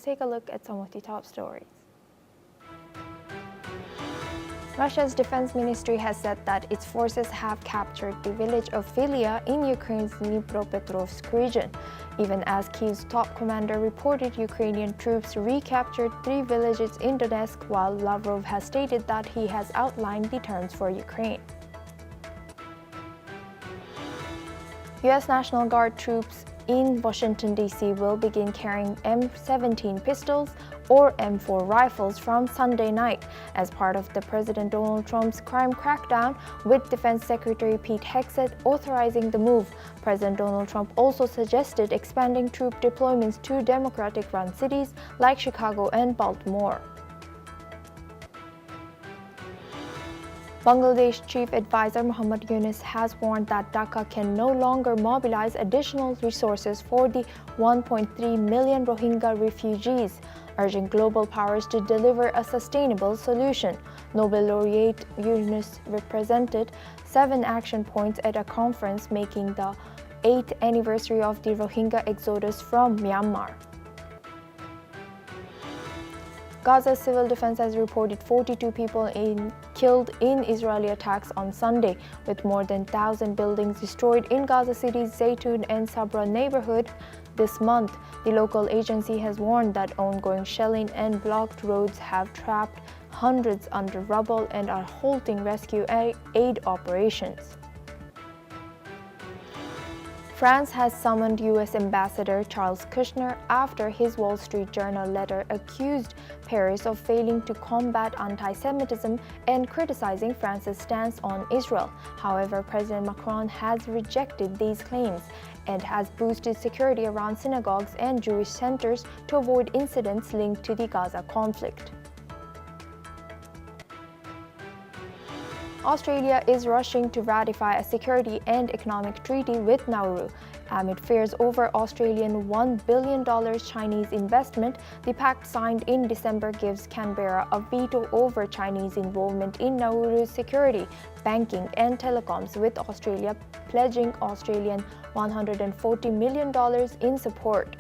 take a look at some of the top stories. Russia's defense ministry has said that its forces have captured the village of Filia in Ukraine's Dnipropetrovsk region, even as Kyiv's top commander reported Ukrainian troops recaptured 3 villages in Donetsk, while Lavrov has stated that he has outlined the terms for Ukraine. U.S. National Guard troops in Washington, D.C. will begin carrying M17 pistols or M4 rifles from Sunday night as part of the President Donald Trump's crime crackdown, with Defense Secretary Pete Hegseth authorizing the move. President Donald Trump also suggested expanding troop deployments to Democratic-run cities like Chicago and Baltimore. Bangladesh Chief Advisor Muhammad Yunus has warned that Dhaka can no longer mobilize additional resources for the 1.3 million Rohingya refugees, urging global powers to deliver a sustainable solution. Nobel laureate Yunus represented 7 action points at a conference marking the 8th anniversary of the Rohingya exodus from Myanmar. Gaza's civil defense has reported 42 people killed in Israeli attacks on Sunday, with more than 1,000 buildings destroyed in Gaza City's Zaytun and Sabra neighborhood this month. The local agency has warned that ongoing shelling and blocked roads have trapped hundreds under rubble and are halting rescue aid operations. France has summoned U.S. Ambassador Charles Kushner after his Wall Street Journal letter accused Paris of failing to combat anti-Semitism and criticizing France's stance on Israel. However, President Macron has rejected these claims and has boosted security around synagogues and Jewish centers to avoid incidents linked to the Gaza conflict. Australia is rushing to ratify a security and economic treaty with Nauru. Amid fears over Australian $1 billion Chinese investment, the pact signed in December gives Canberra a veto over Chinese involvement in Nauru's security, banking and telecoms, with Australia pledging Australian $140 million in support.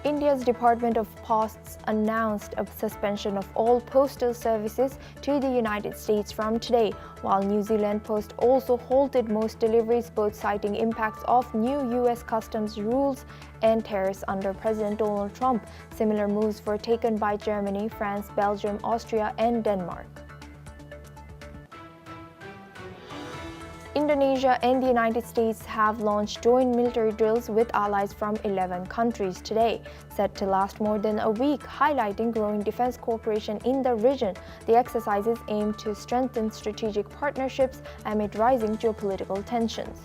India's Department of Posts announced a suspension of all postal services to the United States from today, while New Zealand Post also halted most deliveries, both citing impacts of new U.S. customs rules and tariffs under President Donald Trump. Similar moves were taken by Germany, France, Belgium, Austria, and Denmark. Indonesia and the United States have launched joint military drills with allies from 11 countries today, set to last more than a week, highlighting growing defense cooperation in the region. The exercises aim to strengthen strategic partnerships amid rising geopolitical tensions.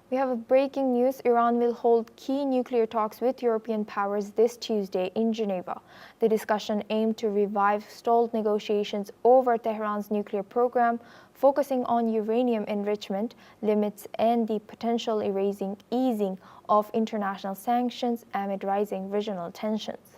We have a breaking news. Iran will hold key nuclear talks with European powers this Tuesday in Geneva. The discussion aimed to revive stalled negotiations over Tehran's nuclear program, focusing on uranium enrichment limits and the potential easing of international sanctions amid rising regional tensions.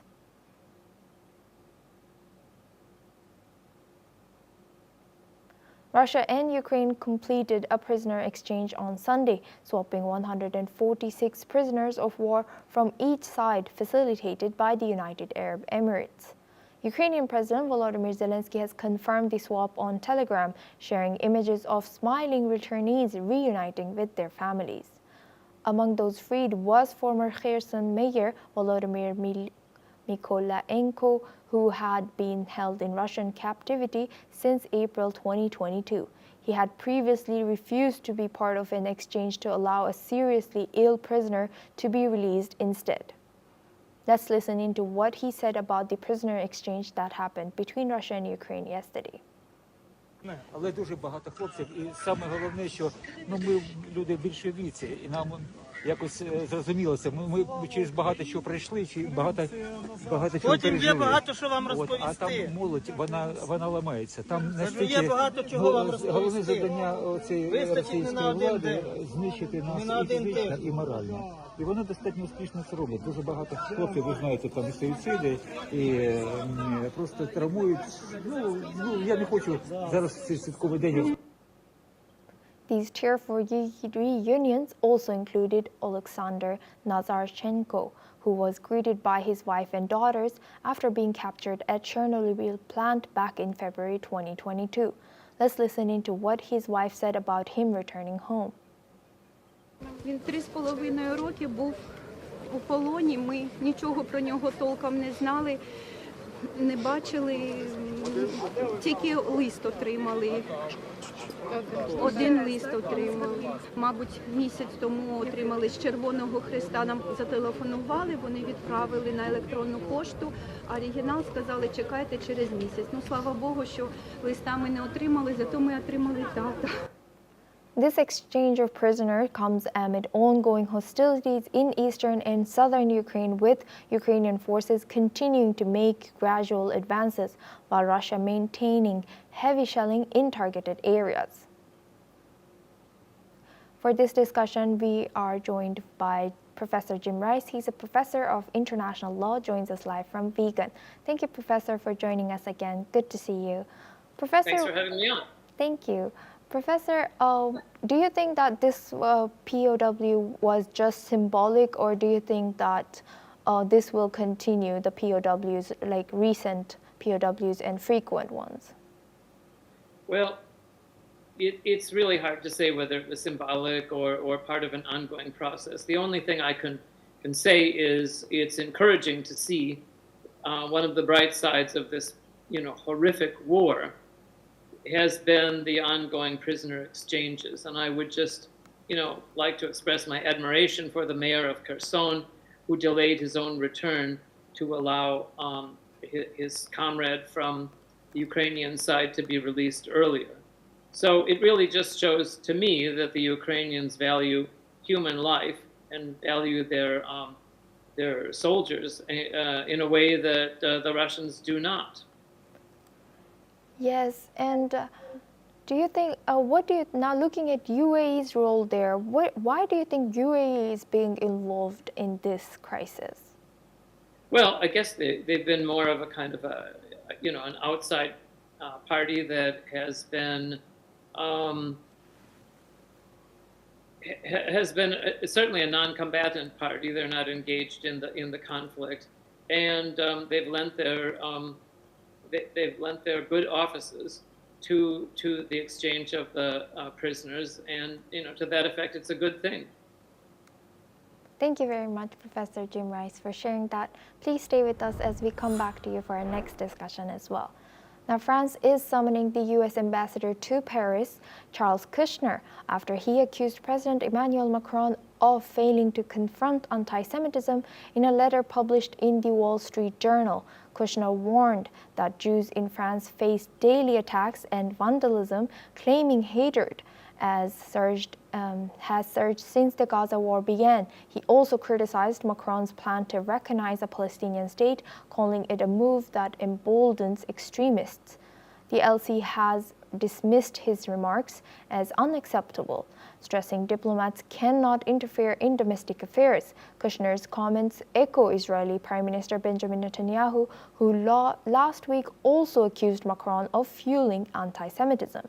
Russia and Ukraine completed a prisoner exchange on Sunday, swapping 146 prisoners of war from each side, facilitated by the United Arab Emirates. Ukrainian President Volodymyr Zelensky has confirmed the swap on Telegram, sharing images of smiling returnees reuniting with their families. Among those freed was former Kherson mayor Volodymyr Mykolaenko, who had been held in Russian captivity since April 2022. He had previously refused to be part of an exchange to allow a seriously ill prisoner to be released instead. Let's listen into what he said about the prisoner exchange that happened between Russia and Ukraine yesterday. Але дуже багато хлопців, і саме головне, що ми люди більше віці, і нам якось зрозуміло це. Ми через багато що пройшли, чи багато чого пережили. Потім є багато що вам розповісти. А там молодь, вона ламається. Там настільки є багато чого вам розповісти. Головне завдання цієї російської влади знищити нас і фізично, і морально. І вони достатньо успішно це роблять. Дуже багато хлопців, ви знаєте, там і суїциди, і просто травмують. Я не хочу зараз цей святковий день. These tearful reunions also included Alexander Nazarchenko, who was greeted by his wife and daughters after being captured at Chernobyl plant back in February 2022. Let's listen into what his wife said about him returning home. Він 3,5 роки був у полоні. Ми нічого про нього толком не знали, не бачили, тільки лист отримали. Один лист отримали. Мабуть, місяць тому отримали з Червоного Хреста. Нам зателефонували, вони відправили на електронну пошту. А оригінал сказали, чекайте через місяць. Ну, слава Богу, що листа ми не отримали, зато ми отримали тата. This exchange of prisoners comes amid ongoing hostilities in eastern and southern Ukraine, with Ukrainian forces continuing to make gradual advances, while Russia maintaining heavy shelling in targeted areas. For this discussion, we are joined by Professor Jim Rice. He's a professor of international law, joins us live from Vegan. Thank you, Professor, for joining us again. Good to see you. Professor, thanks for having me on. Thank you. Professor, do you think that this POW was just symbolic, or do you think that this will continue, the POWs, like recent POWs and frequent ones? Well, it's really hard to say whether it was symbolic or part of an ongoing process. The only thing I can say is it's encouraging to see one of the bright sides of this, horrific war has been the ongoing prisoner exchanges. And I would just, like to express my admiration for the mayor of Kherson, who delayed his own return to allow his comrade from the Ukrainian side to be released earlier. So it really just shows to me that the Ukrainians value human life and value their soldiers in a way that the Russians do not. Yes, and do you think, now looking at UAE's role there, why do you think UAE is being involved in this crisis? Well, I guess they've been more of a kind of an outside party that has been certainly a non-combatant party. They're not engaged in the conflict, and they've lent their good offices to the exchange of the prisoners, and to that effect, it's a good thing. Thank you very much, Professor Jim Rice, for sharing that. Please stay with us as we come back to you for our next discussion as well. Now, France is summoning the U.S. ambassador to Paris, Charles Kushner, after he accused President Emmanuel Macron of failing to confront anti-Semitism in a letter published in the Wall Street Journal. Kushner warned that Jews in France face daily attacks and vandalism, claiming hatred has surged since the Gaza war began. He also criticized Macron's plan to recognize a Palestinian state, calling it a move that emboldens extremists. The LC has dismissed his remarks as unacceptable, stressing diplomats cannot interfere in domestic affairs. Kushner's comments echo Israeli Prime Minister Benjamin Netanyahu, who last week also accused Macron of fueling anti-Semitism.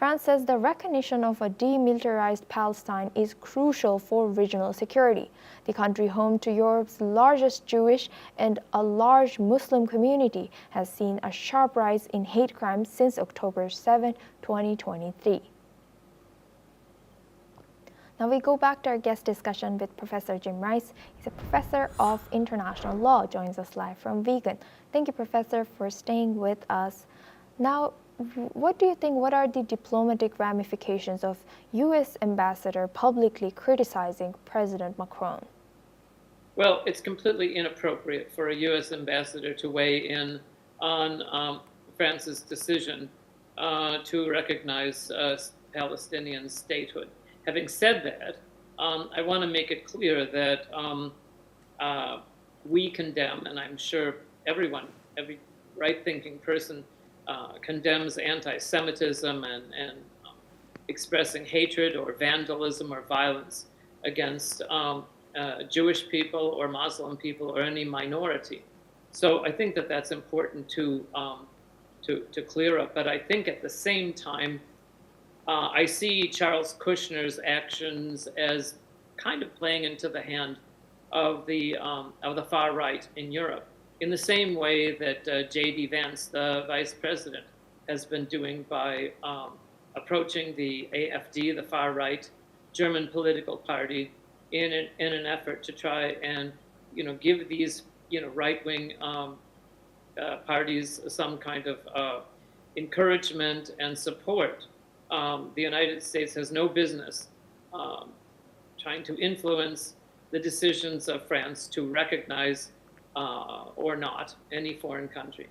France says the recognition of a demilitarized Palestine is crucial for regional security. The country, home to Europe's largest Jewish and a large Muslim community, has seen a sharp rise in hate crimes since October 7, 2023. Now we go back to our guest discussion with Professor Jim Rice. He's a professor of international law, joins us live from Vegan. Thank you, Professor, for staying with us. Now, what do you think, what are the diplomatic ramifications of U.S. ambassador publicly criticizing President Macron? Well, it's completely inappropriate for a U.S. ambassador to weigh in on France's decision to recognize Palestinian statehood. Having said that, I want to make it clear that we condemn, and I'm sure every right-thinking person condemns anti-Semitism and expressing hatred or vandalism or violence against Jewish people or Muslim people or any minority. So I think that that's important to clear up. But I think at the same time, I see Charles Kushner's actions as kind of playing into the hand of the far right in Europe, in the same way that J.D. Vance, the vice president, has been doing by approaching the AfD, the far right German political party, in an effort to try and give these right wing parties some kind of encouragement and support. The United States has no business trying to influence the decisions of France to recognize or not any foreign country.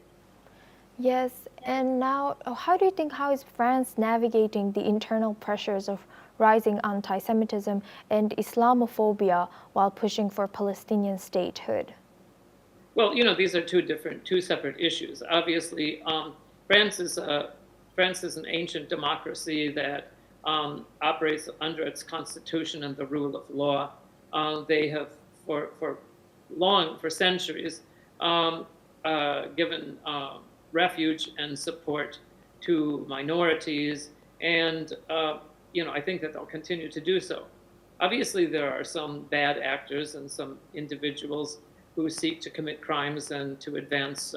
Yes, and now, how do you think, how is France navigating the internal pressures of rising anti-Semitism and Islamophobia while pushing for Palestinian statehood? Well, these are two separate issues. Obviously, France is an ancient democracy that operates under its constitution and the rule of law. They have, for centuries, given refuge and support to minorities, and I think that they'll continue to do so. Obviously, there are some bad actors and some individuals who seek to commit crimes and to advance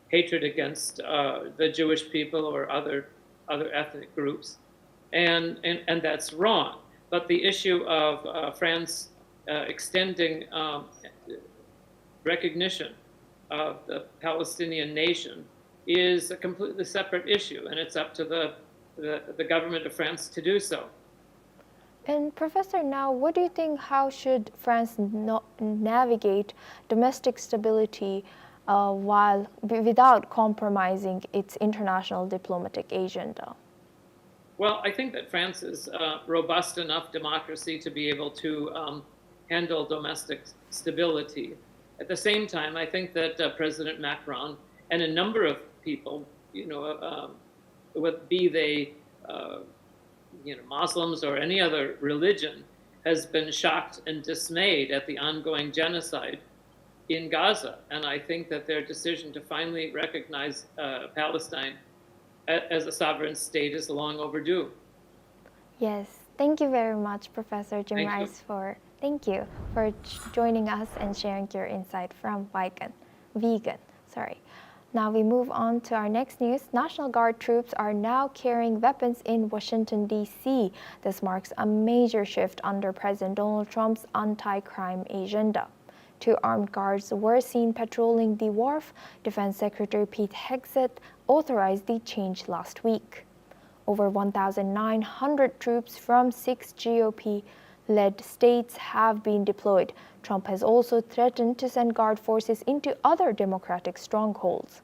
hatred against the Jewish people or other ethnic groups, and that's wrong. But the issue of France extending recognition of the Palestinian nation is a completely separate issue, and it's up to the government of France to do so. And Professor, now, what do you think, how should France navigate domestic stability without compromising its international diplomatic agenda? Well, I think that France is a robust enough democracy to be able to handle domestic stability. At the same time, I think that President Macron and a number of people, be they Muslims or any other religion, has been shocked and dismayed at the ongoing genocide in Gaza. And I think that their decision to finally recognize Palestine as a sovereign state is long overdue. Yes, thank you very much, Professor Jim Rice, for joining us and sharing your insight from vegan. Now we move on to our next news. National Guard troops are now carrying weapons in Washington, D.C. This marks a major shift under President Donald Trump's anti-crime agenda. 2 armed guards were seen patrolling the wharf. Defense Secretary Pete Hegseth authorized the change last week. Over 1,900 troops from 6 GOP-led states have been deployed. Trump has also threatened to send guard forces into other Democratic strongholds.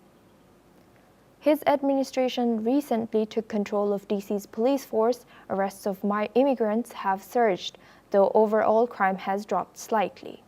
His administration recently took control of DC's police force. Arrests of immigrants have surged, though overall crime has dropped slightly.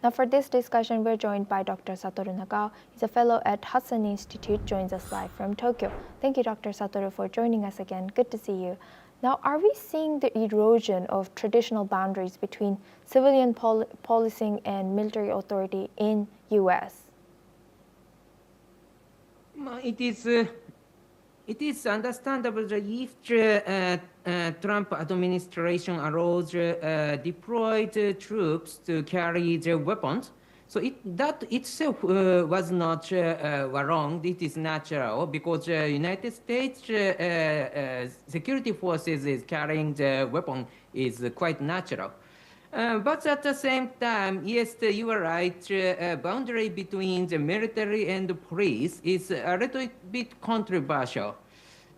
Now for this discussion, we're joined by Dr. Satoru Nagao. He's a fellow at Hudson Institute, joins us live from Tokyo. Thank you, Dr. Satoru, for joining us again. Good to see you. Now, are we seeing the erosion of traditional boundaries between civilian policing and military authority in U.S.? It is understandable that if Trump administration allows deployed troops to carry the weapons, so that itself was not wrong. It is natural because United States security forces is carrying the weapon is quite natural. But at the same time, yes, you are right, boundary between the military and the police is a little bit controversial.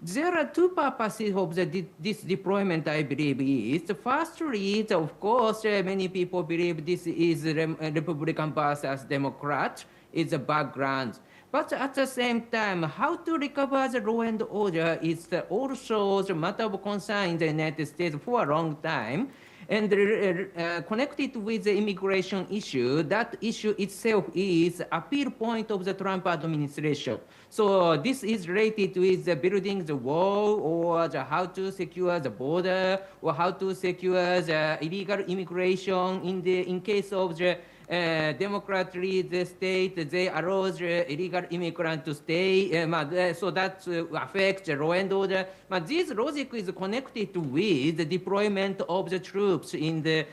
There are 2 purposes of this deployment, I believe, is. Firstly, of course, many people believe this is Republican versus Democrat, is a background. But at the same time, how to recover the law and order is also the matter of concern in the United States for a long time. And connected with the immigration issue, that issue itself is appeal point of the Trump administration. So this is related with the building the wall or how to secure the border or how to secure the illegal immigration in case of the Democrat lead state, they allow illegal immigrant to stay, so that affects law and order. But this logic is connected with the deployment of the troops in the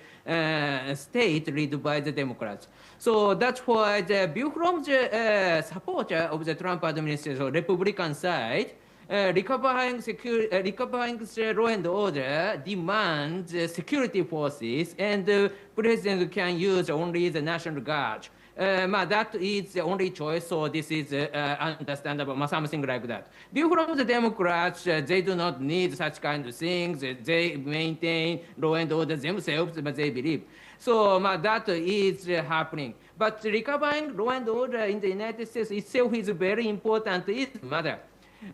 state led by the Democrats. So that's why the view from the supporter of the Trump administration, Republican side, recovering the law and order demands security forces, and the president can use only the National Guard. That is the only choice, so this is understandable, something like that. View from the Democrats, they do not need such kind of things. They maintain law and order themselves, but they believe. So that is happening. But recovering law and order in the United States itself is very important. It matter.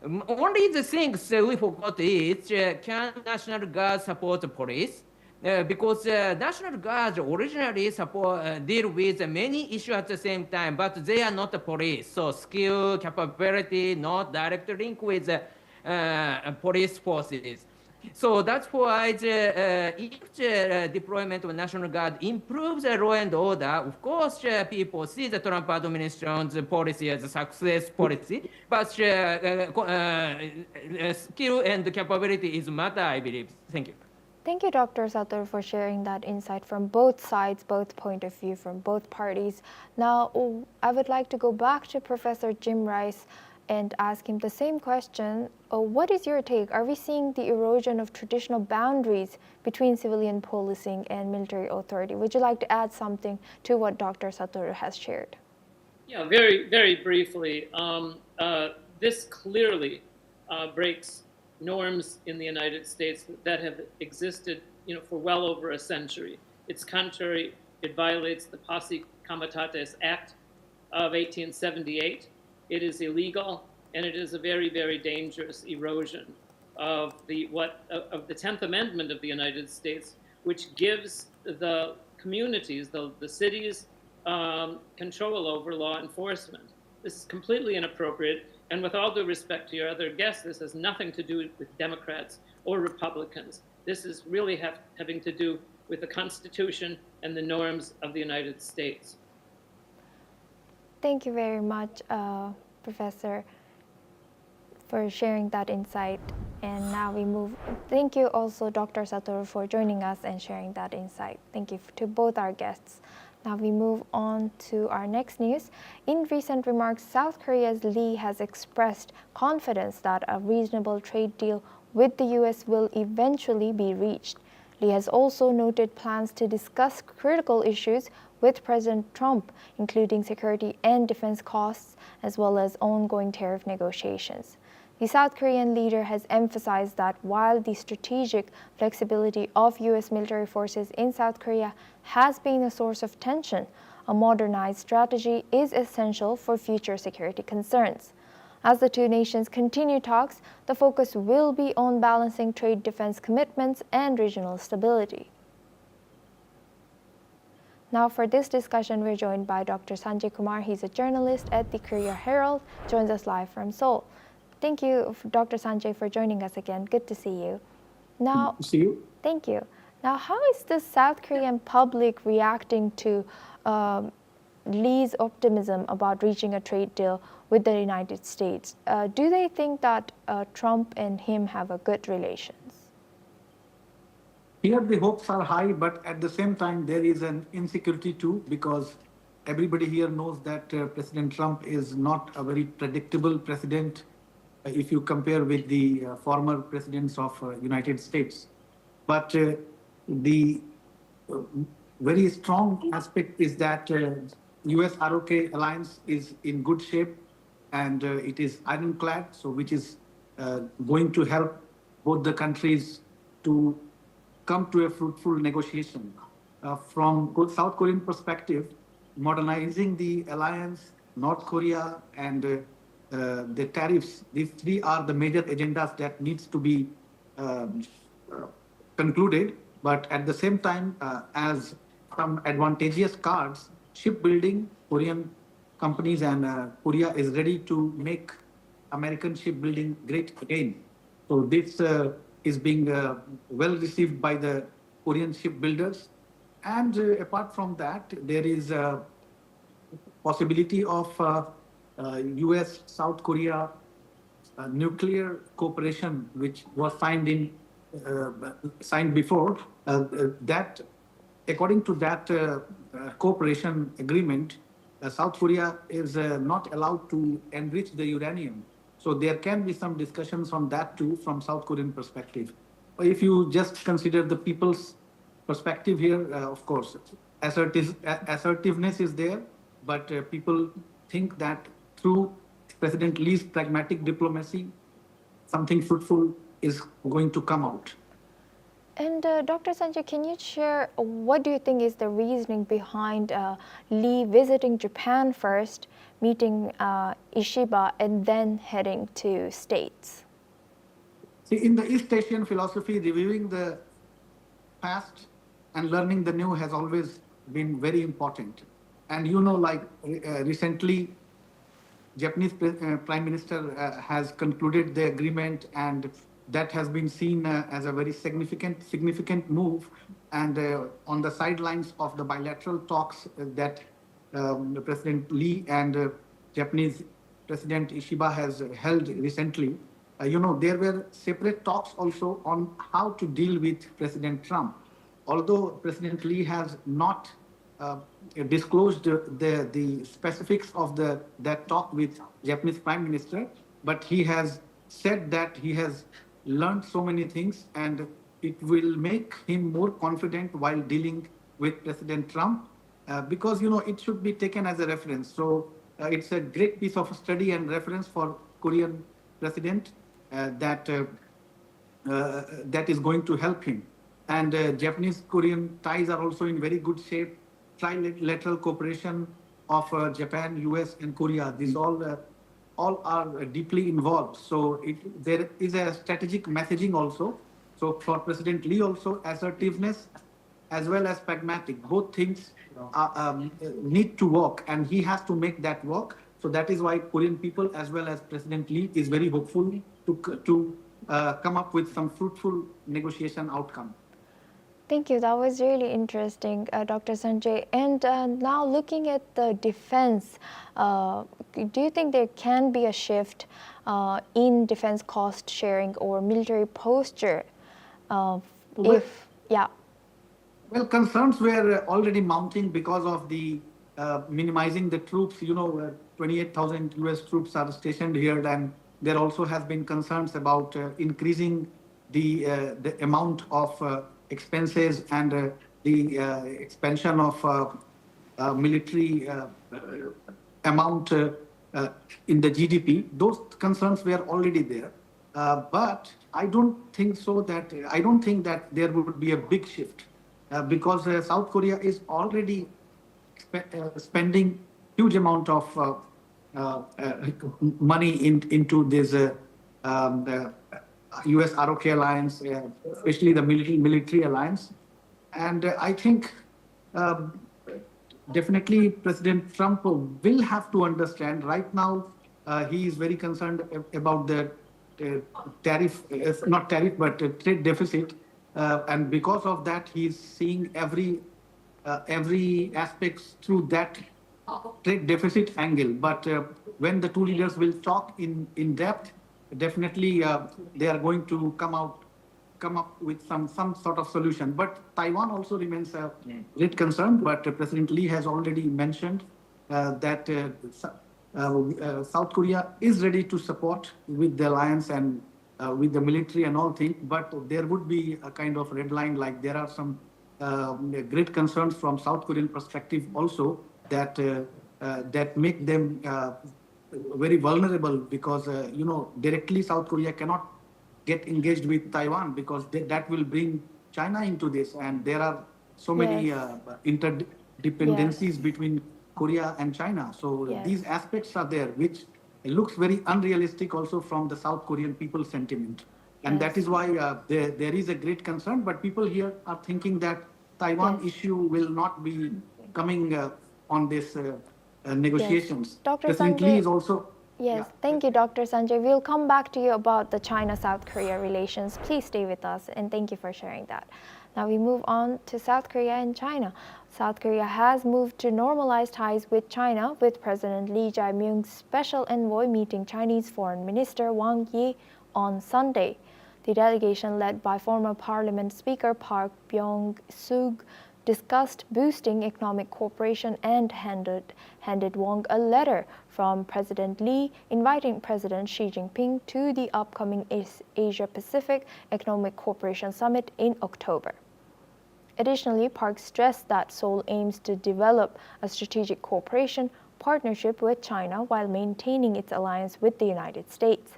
Only the things we forgot is can National Guard support the police? Because National Guard originally deal with many issues at the same time, but they are not the police. So skill, capability, not direct link with police forces. So that's why if the deployment of National Guard improves the law and order, of course, people see the Trump administration's policy as a success policy, but skill and capability is matter, I believe. Thank you. Thank you, Dr. Sato, for sharing that insight from both sides, both point of view from both parties. Now, I would like to go back to Professor Jim Rice and ask him the same question. What is your take? Are we seeing the erosion of traditional boundaries between civilian policing and military authority? Would you like to add something to what Dr. Sato has shared? Yeah, very, very briefly. This clearly breaks norms in the United States that have existed, for well over a century. It's contrary. It violates the Posse Comitatus Act of 1878. It is illegal, and it is a very, very dangerous erosion of the 10th Amendment of the United States, which gives the communities, the cities, control over law enforcement. This is completely inappropriate, and with all due respect to your other guests, this has nothing to do with Democrats or Republicans. This is really having to do with the Constitution and the norms of the United States. Thank you very much, Professor, for sharing that insight. And now we move. Thank you also, Dr. Sato, for joining us and sharing that insight. Thank you to both our guests. Now we move on to our next news. In recent remarks, South Korea's Lee has expressed confidence that a reasonable trade deal with the U.S. will eventually be reached. Lee has also noted plans to discuss critical issues with President Trump, including security and defense costs, as well as ongoing tariff negotiations. The South Korean leader has emphasized that while the strategic flexibility of U.S. military forces in South Korea has been a source of tension, a modernized strategy is essential for future security concerns. As the two nations continue talks, the focus will be on balancing trade defense commitments and regional stability. Now for this discussion, we're joined by Dr. Sanjay Kumar. He's a journalist at the Korea Herald, joins us live from Seoul. Thank you, Dr. Sanjay, for joining us again. Good to see you. Now, see you. Thank you. Now, how is the South Korean public reacting to Lee's optimism about reaching a trade deal with the United States? Do they think that Trump and him have a good relations? Here the hopes are high, but at the same time there is an insecurity too, because everybody here knows that President Trump is not a very predictable president if you compare with the former presidents of United States. But the very strong aspect is that US-ROK alliance is in good shape, and it is ironclad, so which is going to help both the countries to come to a fruitful negotiation. From South Korean perspective, modernizing the alliance, North Korea, and the tariffs, these three are the major agendas that needs to be concluded. But at the same time, as some advantageous cards, shipbuilding, Korean companies and Korea is ready to make American shipbuilding great again. So this is being well received by the Korean shipbuilders. And apart from that, there is a possibility of US South Korea nuclear cooperation, which was signed before. That, according to that cooperation agreement, South Korea is not allowed to enrich the uranium. So there can be some discussions on that too, from South Korean perspective. If you just consider the people's perspective here, of course, assertiveness is there, but people think that through President Lee's pragmatic diplomacy, something fruitful is going to come out. And Dr. Sanjay, can you share what do you think is the reasoning behind Lee visiting Japan first, meeting Ishiba, and then heading to States? See, in the East Asian philosophy, reviewing the past and learning the new has always been very important. And you know, like recently, Japanese Prime Minister has concluded the agreement, and that has been seen as a very significant move. And on the sidelines of the bilateral talks that President Lee and Japanese President Ishiba has held recently, you know, there were separate talks also on how to deal with President Trump. Although President Lee has not disclosed the specifics of that talk with Japanese Prime Minister, but he has said that he has learned so many things, and it will make him more confident while dealing with President Trump, because you know it should be taken as a reference. So it's a great piece of study and reference for Korean president that is going to help him. And Japanese-Korean ties are also in very good shape. Trilateral cooperation of Japan, US, and Korea. These all are deeply involved. So there is a strategic messaging also. So for President Lee also, assertiveness as well as pragmatic, both things need to work, and he has to make that work. So that is why Korean people as well as President Lee is very hopeful to come up with some fruitful negotiation outcome. Thank you. That was really interesting, Dr. Sanjay. And now looking at the defense, do you think there can be a shift in defense cost sharing or military posture? Well, concerns were already mounting because of the minimizing the troops. You know, 28,000 US troops are stationed here, and there also has been concerns about increasing the amount of expenses and the expansion of military amount in the GDP. Those concerns were already there, but I don't think that there would be a big shift because South Korea is already spending huge amount of money into this US ROK alliance, especially the military alliance. And I think definitely President Trump will have to understand. Right now, he is very concerned about the trade deficit. And because of that, he's seeing every aspect through that trade deficit angle. But when the two leaders will talk in depth, definitely they are going to come up with some sort of solution. But Taiwan also remains a great concern. But President Lee has already mentioned that South Korea is ready to support with the alliance and with the military and all things. But there would be a kind of red line, like there are some great concerns from South Korean perspective also that make them very vulnerable, because you know, directly South Korea cannot get engaged with Taiwan because that will bring China into this, and there are so many interdependencies between Korea and China. So these aspects are there, which looks very unrealistic also from the South Korean people's sentiment. And that is why there is a great concern, but people here are thinking that Taiwan issue will not be coming on this negotiations. Dr. President Sanjay, Lee is also Yes, thank you, Dr. Sanjay. We'll come back to you about the China-South Korea relations. Please stay with us, and thank you for sharing that. Now we move on to South Korea and China. South Korea has moved to normalize ties with China, with President Lee Jae-myung's special envoy meeting Chinese Foreign Minister Wang Yi on Sunday. The delegation, led by former Parliament Speaker Park Byung-sug, discussed boosting economic cooperation and handed Wang a letter from President Lee inviting President Xi Jinping to the upcoming Asia-Pacific Economic Cooperation Summit in October. Additionally, Park stressed that Seoul aims to develop a strategic cooperation partnership with China while maintaining its alliance with the United States.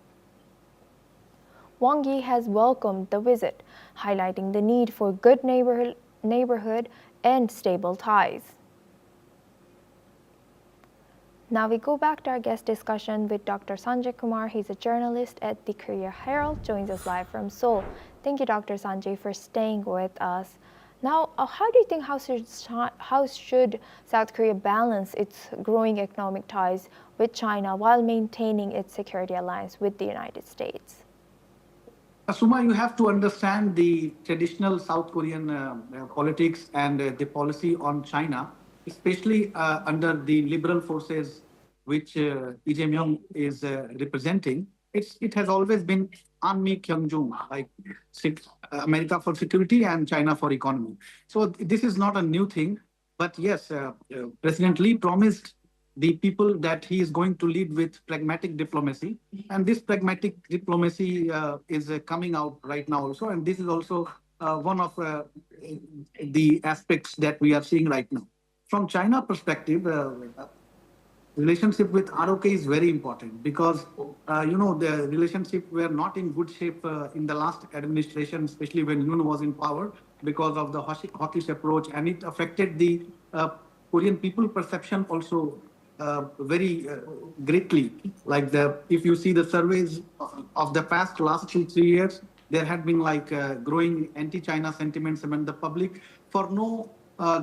Wang Yi has welcomed the visit, highlighting the need for good neighborhood and stable ties. Now we go back to our guest discussion with Dr. Sanjay Kumar. He's a journalist at the Korea Herald, joins us live from Seoul. Thank you, Dr. Sanjay, for staying with us. Now, how do you think how should South Korea balance its growing economic ties with China while maintaining its security alliance with the United States? Suma, you have to understand the traditional South Korean politics and the policy on China, especially under the liberal forces which Lee Jae-myung is representing. It has always been Anmi Kyungjung, like America for security and China for economy. So this is not a new thing, but yes, President Lee promised the people that he is going to lead with pragmatic diplomacy. And this pragmatic diplomacy is coming out right now also. And this is also one of the aspects that we are seeing right now. From China perspective, relationship with ROK is very important because, the relationship were not in good shape in the last administration, especially when Yoon was in power because of the hawkish approach. And it affected the Korean people perception also very greatly. Like if you see the surveys of the last 2-3 years, there had been like growing anti-China sentiments among the public for no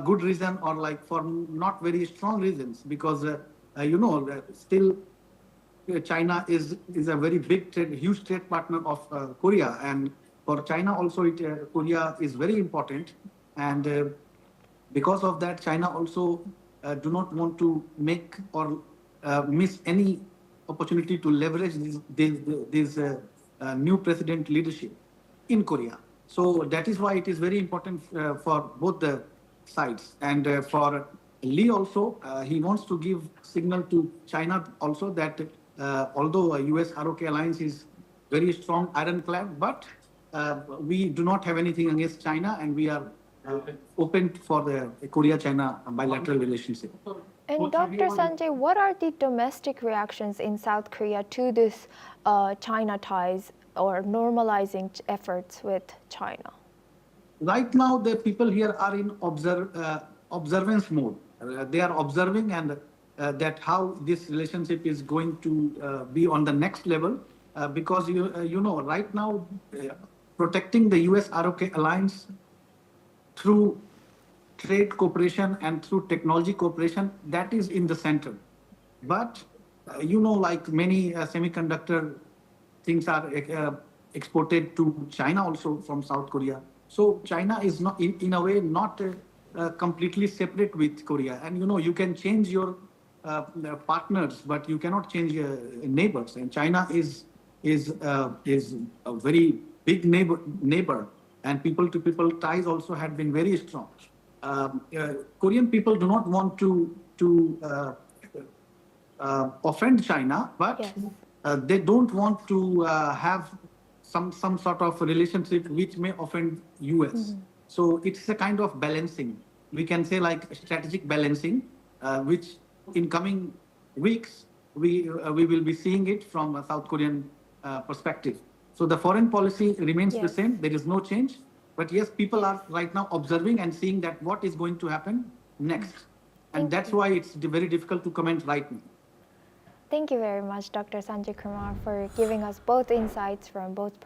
good reason or like for not very strong reasons because still China is a very big huge trade partner of Korea, and for China also Korea is very important, and because of that China also do not want to make or miss any opportunity to leverage this new president leadership in Korea. So that is why it is very important for both the sides. And for Lee also, he wants to give signal to China also that although a US-ROK alliance is very strong, ironclad, but we do not have anything against China, and we are open for the Korea-China bilateral relationship. And Dr. Sanjay, what are the domestic reactions in South Korea to this China ties or normalizing efforts with China? Right now, the people here are in observance mode. They are observing and that how this relationship is going to be on the next level, because right now protecting the US-ROK alliance through trade cooperation and through technology cooperation, that is in the center. But like many semiconductor things are exported to China also from South Korea. So China is not in a way not completely separate with Korea. And you can change your partners, but you cannot change your neighbors. And China is a very big neighbor, and people-to-people ties also had been very strong. Korean people do not want to offend China, but yes, they don't want to have some sort of relationship which may offend US. Mm-hmm. So it's a kind of balancing. We can say like strategic balancing, which in coming weeks we will be seeing it from a South Korean perspective. So the foreign policy remains the same. There is no change. But yes, people are right now observing and seeing that what is going to happen next. And that's why it's very difficult to comment right now. Thank you very much, Dr. Sanjay Kumar, for giving us both insights from both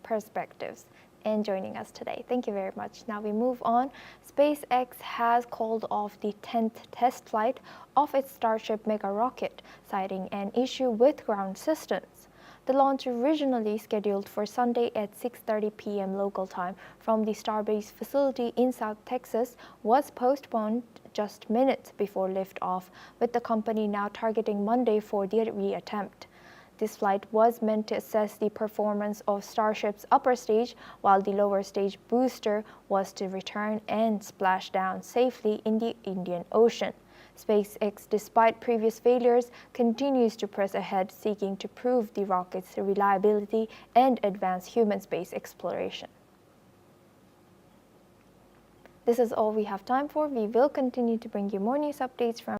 perspectives. and joining us today. Thank you very much. Now we move on. SpaceX has called off the 10th test flight of its Starship mega rocket, citing an issue with ground systems. The launch, originally scheduled for Sunday at 6:30 p.m. local time from the Starbase facility in South Texas, was postponed just minutes before liftoff, with the company now targeting Monday for the reattempt. This flight was meant to assess the performance of Starship's upper stage, while the lower stage booster was to return and splash down safely in the Indian Ocean. SpaceX, despite previous failures, continues to press ahead, seeking to prove the rocket's reliability and advance human space exploration. This is all we have time for. We will continue to bring you more news updates from